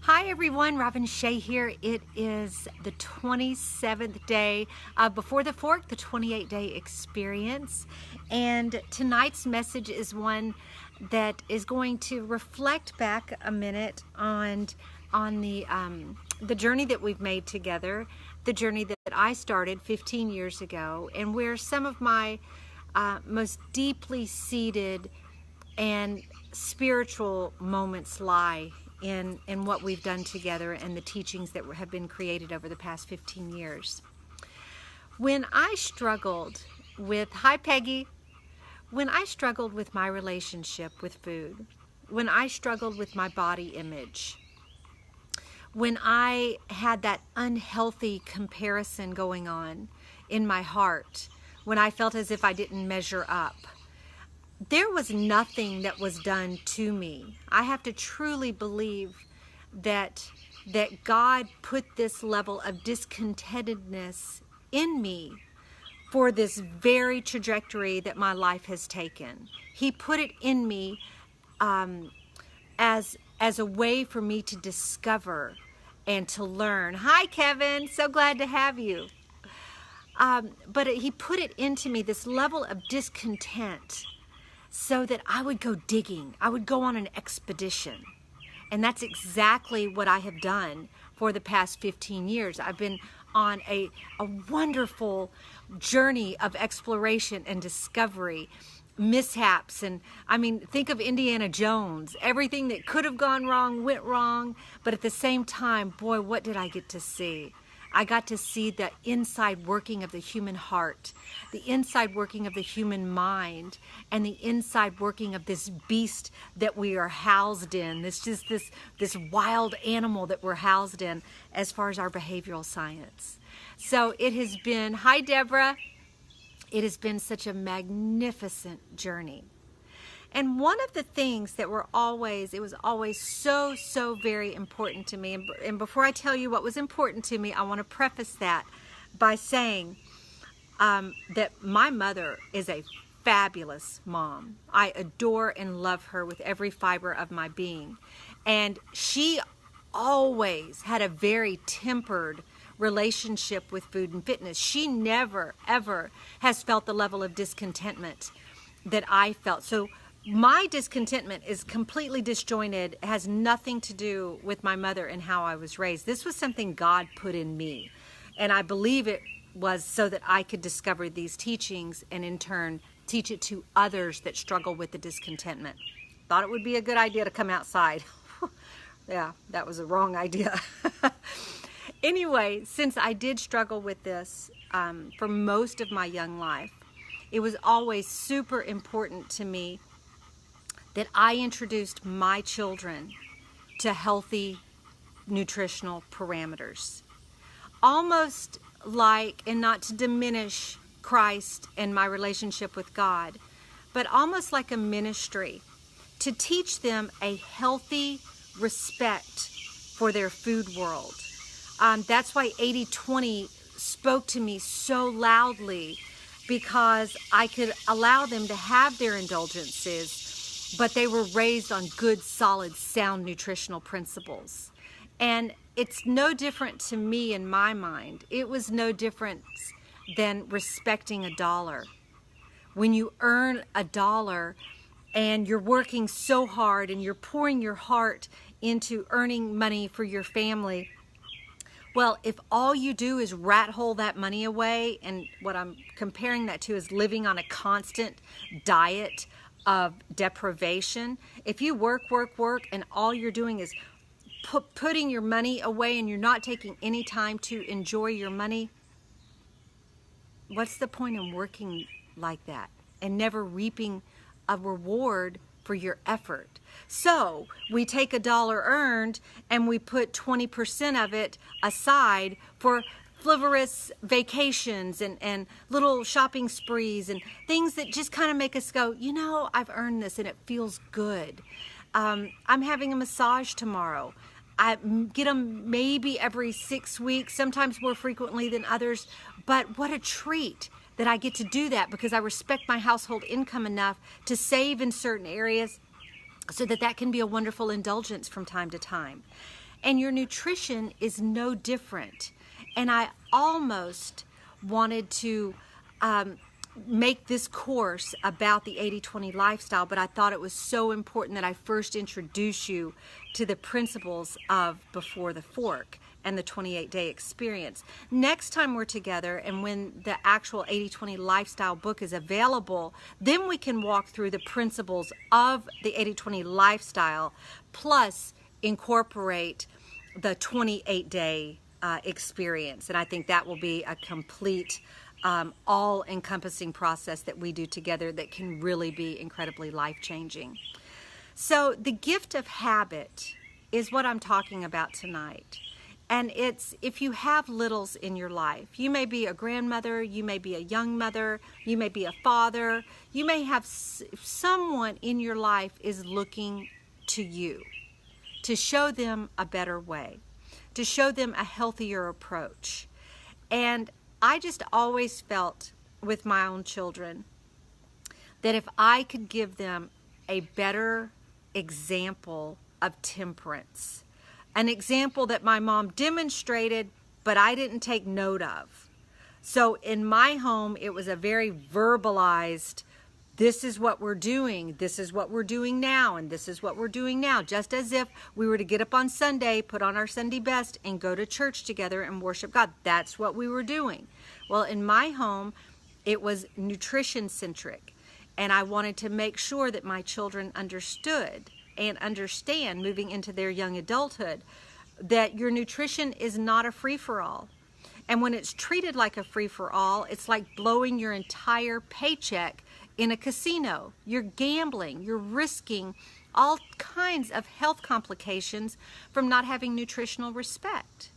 Hi everyone, Robin Shea here. It is the 27th day before the fork, the 28-day experience. And tonight's message is one that is going to reflect back a minute on the journey that we've made together, the journey that I started 15 years ago, and where some of my most deeply seated and spiritual moments lie in what we've done together and the teachings that have been created over the past 15 years. When I struggled with, hi Peggy, when I struggled with my relationship with food, when I struggled with my body image, when I had that unhealthy comparison going on in my heart, when I felt as if I didn't measure up, there was nothing that was done to me. I have to truly believe that God put this level of discontentedness in me for this very trajectory that my life has taken. He put it in me as a way for me to discover and to learn. Hi, Kevin. So glad to have you. But he put it into me, this level of discontent, so that I would go digging. I would go on an expedition. And that's exactly what I have done for the past 15 years. I've been on a wonderful journey of exploration and discovery, mishaps. And I mean, think of Indiana Jones. Everything that could have gone wrong went wrong. But at the same time, boy, what did I get to see? I got to see the inside working of the human heart, the inside working of the human mind, and the inside working of this beast that we are housed in. This wild animal that we're housed in as far as our behavioral science. So it has been, hi Deborah, it has been such a magnificent journey. And one of the things that it was always so very important to me. And before I tell you what was important to me, I want to preface that by saying that my mother is a fabulous mom. I adore and love her with every fiber of my being. And she always had a very tempered relationship with food and fitness. She never, ever has felt the level of discontentment that I felt. So my discontentment is completely disjointed. It has nothing to do with my mother and how I was raised. This was something God put in me. And I believe it was so that I could discover these teachings and in turn teach it to others that struggle with the discontentment. Thought it would be a good idea to come outside. Yeah, that was a wrong idea. Anyway, since I did struggle with this for most of my young life, it was always super important to me that I introduced my children to healthy nutritional parameters. Almost like, and not to diminish Christ and my relationship with God, but almost like a ministry to teach them a healthy respect for their food world. That's why 80-20 spoke to me so loudly, because I could allow them to have their indulgences, but they were raised on good, solid, sound nutritional principles. And it's no different to me in my mind. It was no different than respecting $1. When you earn $1 and you're working so hard and you're pouring your heart into earning money for your family, well, if all you do is rat hole that money away, and what I'm comparing that to is living on a constant diet of deprivation. If you work, and all you're doing is putting your money away and you're not taking any time to enjoy your money, what's the point in working like that and never reaping a reward for your effort? So we take $1 earned and we put 20% of it aside for frivolous vacations and little shopping sprees and things that just kind of make us go, you know, I've earned this and it feels good. I'm having a massage tomorrow. I get them maybe every 6 weeks, sometimes more frequently than others, but what a treat that I get to do that, because I respect my household income enough to save in certain areas so that can be a wonderful indulgence from time to time. And your nutrition is no different. And I almost wanted to make this course about the 80-20 lifestyle, but I thought it was so important that I first introduce you to the principles of Before the Fork and the 28-day experience. Next time we're together, and when the actual 80-20 lifestyle book is available, then we can walk through the principles of the 80-20 lifestyle, plus incorporate the 28-day experience. And I think that will be a complete all-encompassing process that we do together that can really be incredibly life-changing. So the gift of habit is what I'm talking about tonight. And it's, if you have littles in your life, you may be a grandmother, you may be a young mother, you may be a father, you may have someone in your life is looking to you to show them a better way, to show them a healthier approach. And I just always felt with my own children that if I could give them a better example of temperance, an example that my mom demonstrated, but I didn't take note of. So in my home, it was a very verbalized, this is what we're doing, this is what we're doing now, and this is what we're doing now. Just as if we were to get up on Sunday, put on our Sunday best, and go to church together and worship God. That's what we were doing. Well, in my home, it was nutrition-centric, and I wanted to make sure that my children understood and understand, moving into their young adulthood, that your nutrition is not a free-for-all. And when it's treated like a free-for-all, it's like blowing your entire paycheck in a casino. You're gambling, you're risking all kinds of health complications from not having nutritional respect.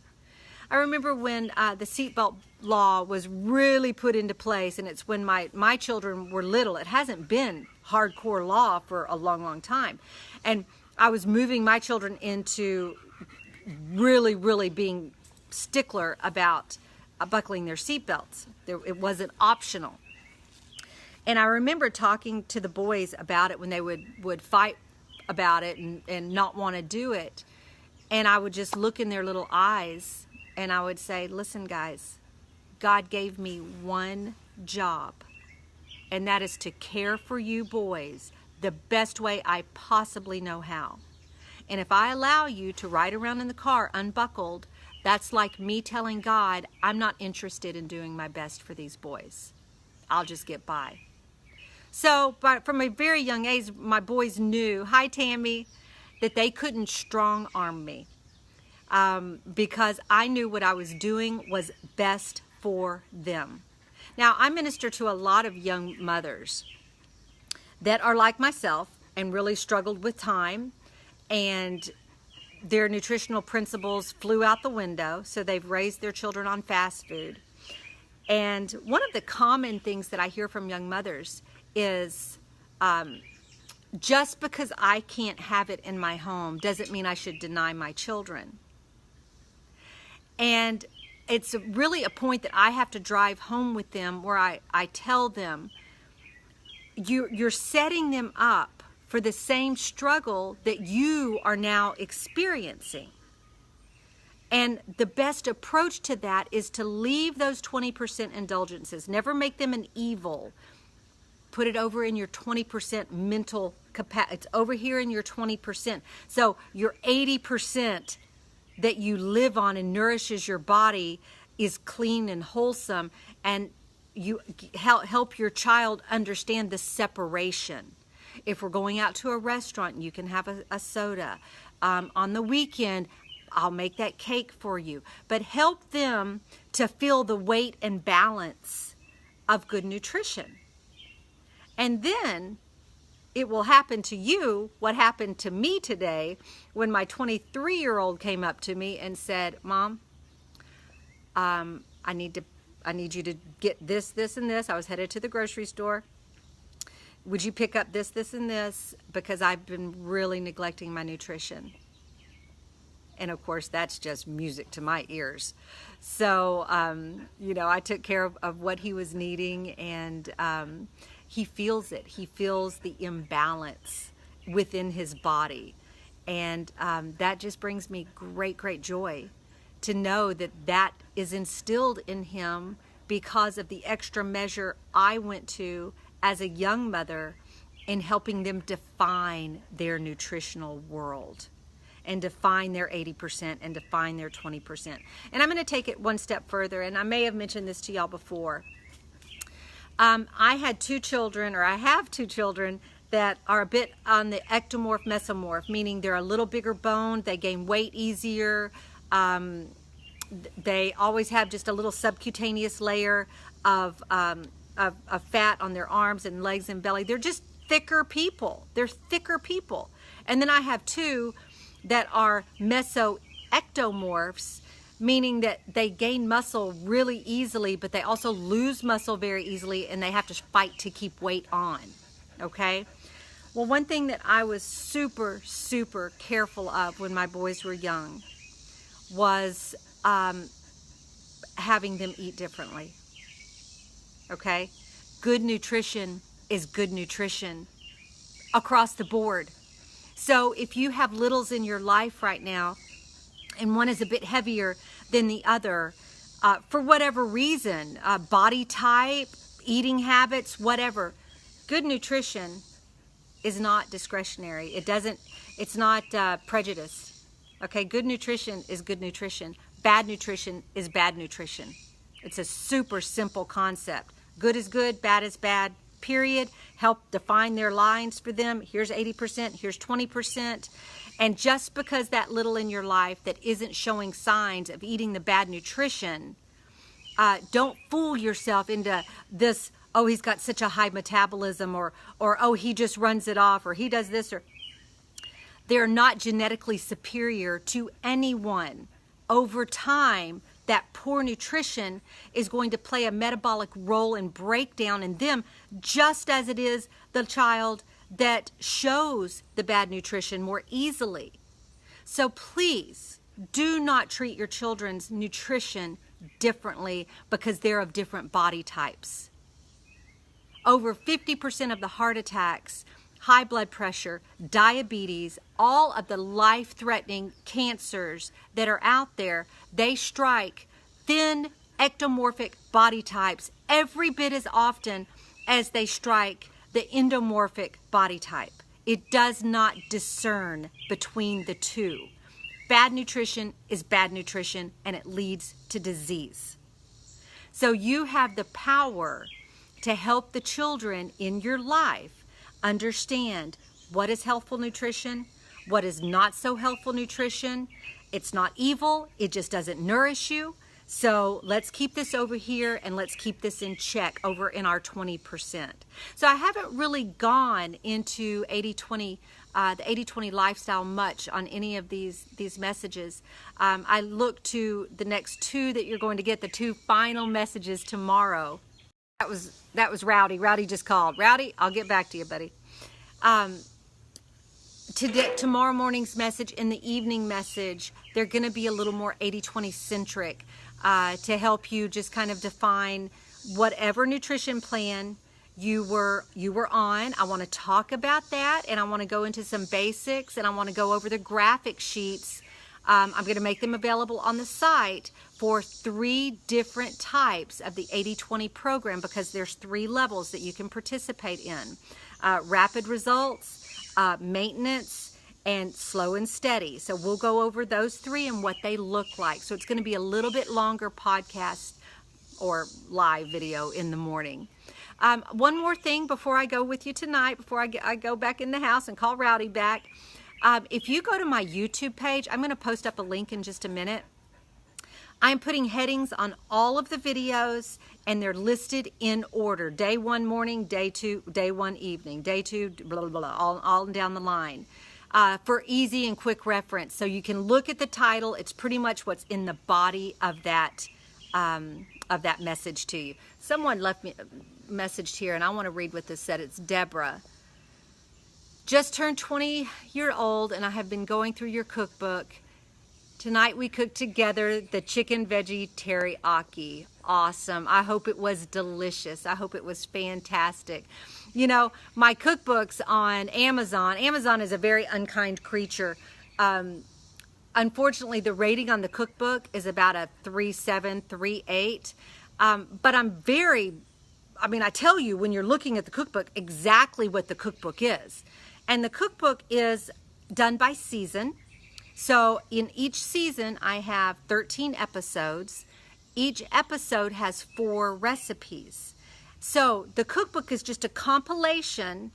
I remember when the seatbelt law was really put into place, and it's when my children were little. It hasn't been hardcore law for a long, long time. And I was moving my children into really, really being stickler about buckling their seatbelts. It wasn't optional. And I remember talking to the boys about it when they would fight about it and not want to do it. And I would just look in their little eyes and I would say, listen, guys, God gave me one job, and that is to care for you boys the best way I possibly know how. And if I allow you to ride around in the car unbuckled, that's like me telling God, I'm not interested in doing my best for these boys. I'll just get by. So from a very young age, my boys knew, hi Tammy, that they couldn't strong arm me because I knew what I was doing was best for them. Now, I minister to a lot of young mothers that are like myself and really struggled with time, and their nutritional principles flew out the window, so they've raised their children on fast food. And one of the common things that I hear from young mothers is, just because I can't have it in my home doesn't mean I should deny my children. And it's really a point that I have to drive home with them, where I tell them, you're setting them up for the same struggle that you are now experiencing. And the best approach to that is to leave those 20% indulgences. Never make them an evil. Put it over in your 20% mental capacity. It's over here in your 20%. So your 80% that you live on and nourishes your body is clean and wholesome, and you help your child understand the separation. If we're going out to a restaurant, you can have a soda. On the weekend, I'll make that cake for you. But help them to feel the weight and balance of good nutrition. And then it will happen to you what happened to me today when my 23-year-old came up to me and said, Mom, I need you to get this, this, and this. I was headed to the grocery store. Would you pick up this, this, and this? Because I've been really neglecting my nutrition. And of course, that's just music to my ears. So, I took care of what he was needing, and he feels it. He feels the imbalance within his body. And that just brings me great, great joy to know that that is instilled in him because of the extra measure I went to as a young mother in helping them define their nutritional world and define their 80% and define their 20%. And I'm going to take it one step further, and I may have mentioned this to y'all before. I had two children, or I have two children, that are a bit on the ectomorph mesomorph, meaning they're a little bigger boned, they gain weight easier, they always have just a little subcutaneous layer of fat on their arms and legs and belly. They're just thicker people. They're thicker people. And then I have two that are mesoectomorphs, meaning that they gain muscle really easily, but they also lose muscle very easily, and they have to fight to keep weight on, okay? Well, one thing that I was super, super careful of when my boys were young was having them eat differently, okay? Good nutrition is good nutrition across the board. So if you have littles in your life right now, and one is a bit heavier than the other, for whatever reason, body type, eating habits, whatever, good nutrition is not discretionary. It's not prejudice. Okay, good nutrition is good nutrition. Bad nutrition is bad nutrition. It's a super simple concept. Good is good, bad is bad, period. Help define their lines for them. Here's 80%, here's 20%. And just because that little in your life that isn't showing signs of eating the bad nutrition, don't fool yourself into this, oh, he's got such a high metabolism, or oh, he just runs it off, or he does this, or they're not genetically superior to anyone. Over time, that poor nutrition is going to play a metabolic role and breakdown in them, just as it is the child that shows the bad nutrition more easily. So please do not treat your children's nutrition differently because they're of different body types. Over 50% of the heart attacks, high blood pressure, diabetes, all of the life-threatening cancers that are out there, they strike thin ectomorphic body types every bit as often as they strike the endomorphic body type. It does not discern between the two. Bad nutrition is bad nutrition, and it leads to disease. So you have the power to help the children in your life understand what is healthful nutrition, what is not so healthful nutrition. It's not evil, it just doesn't nourish you. So let's keep this over here, and let's keep this in check over in our 20%. So I haven't really gone into 80-20, the 80-20 lifestyle much on any of these messages. I look to the next two that you're going to get, the two final messages tomorrow. That was Rowdy. Rowdy just called. Rowdy, I'll get back to you, buddy. Tomorrow morning's message and the evening message, they're going to be a little more 80-20 centric to help you just kind of define whatever nutrition plan you were on. I want to talk about that, and I want to go into some basics, and I want to go over the graphic sheets. I'm going to make them available on the site for 3 different types of the 80-20 program, because there's 3 levels that you can participate in. Rapid results, maintenance, and slow and steady. So we'll go over those 3 and what they look like. So it's going to be a little bit longer podcast or live video in the morning. One more thing before I go with you tonight, before I go back in the house and call Rowdy back. If you go to my YouTube page, I'm going to post up a link in just a minute. I'm putting headings on all of the videos, and they're listed in order. Day 1 morning, day 2, day 1 evening, day 2, blah, blah, blah, all down the line. For easy and quick reference. So you can look at the title. It's pretty much what's in the body of that message to you. Someone left me a message here, and I want to read what this said. It's Deborah. Just turned 20-year-old, and I have been going through your cookbook. Tonight we cooked together the chicken veggie teriyaki. Awesome. I hope it was delicious. I hope it was fantastic. You know, my cookbooks on Amazon is a very unkind creature. Unfortunately, the rating on the cookbook is about a 3.7, 3.8. But I tell you when you're looking at the cookbook exactly what the cookbook is. And the cookbook is done by season. So in each season, I have 13 episodes. Each episode has 4 recipes. So the cookbook is just a compilation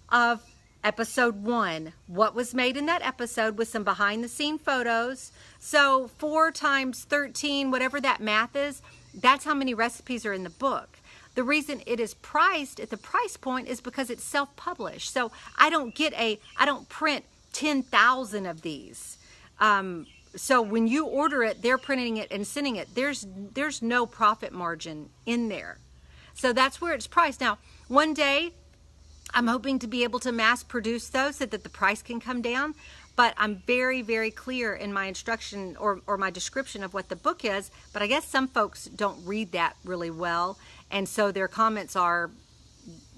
of episode 1, what was made in that episode with some behind the scene photos. So 4 times 13, whatever that math is, that's how many recipes are in the book. The reason it is priced at the price point is because it's self-published. So I don't print 10,000 of these. So when you order it, they're printing it and sending it. There's no profit margin in there. So that's where it's priced. Now, one day, I'm hoping to be able to mass produce those so that the price can come down. But I'm very, very clear in my instruction or my description of what the book is. But I guess some folks don't read that really well. And so their comments are,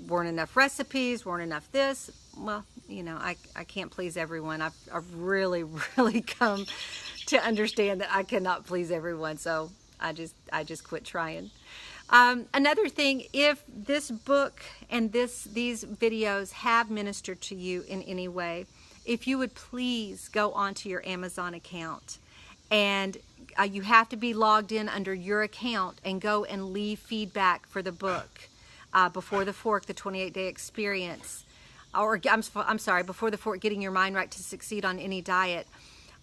weren't enough recipes, weren't enough this. Well, I can't please everyone. I've really, really come to understand that I cannot please everyone. So I just quit trying. Another thing, if this book and these videos have ministered to you in any way, if you would please go onto your Amazon account, and you have to be logged in under your account and go and leave feedback for the book, Before the Fork, the 28-day experience, or I'm sorry, Before the Fork, getting your mind right to succeed on any diet.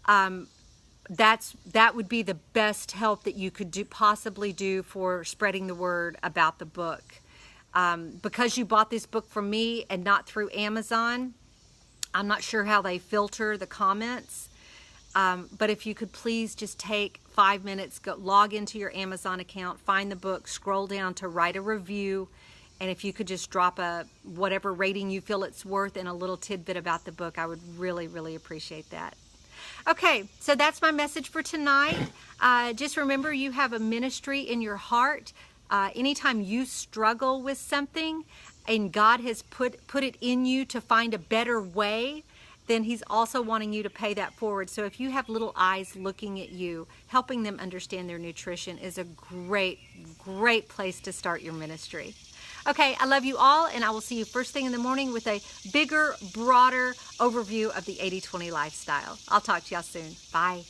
That would be the best help that you could possibly do for spreading the word about the book. Because you bought this book from me and not through Amazon, I'm not sure how they filter the comments. But if you could please just take 5 minutes, log into your Amazon account, find the book, scroll down to write a review, and if you could just drop whatever rating you feel it's worth and a little tidbit about the book, I would really, really appreciate that. Okay, so that's my message for tonight. Just remember, you have a ministry in your heart. Anytime you struggle with something and God has put it in you to find a better way, then He's also wanting you to pay that forward. So if you have little eyes looking at you, helping them understand their nutrition is a great, great place to start your ministry. Okay, I love you all, and I will see you first thing in the morning with a bigger, broader overview of the 80-20 lifestyle. I'll talk to y'all soon. Bye.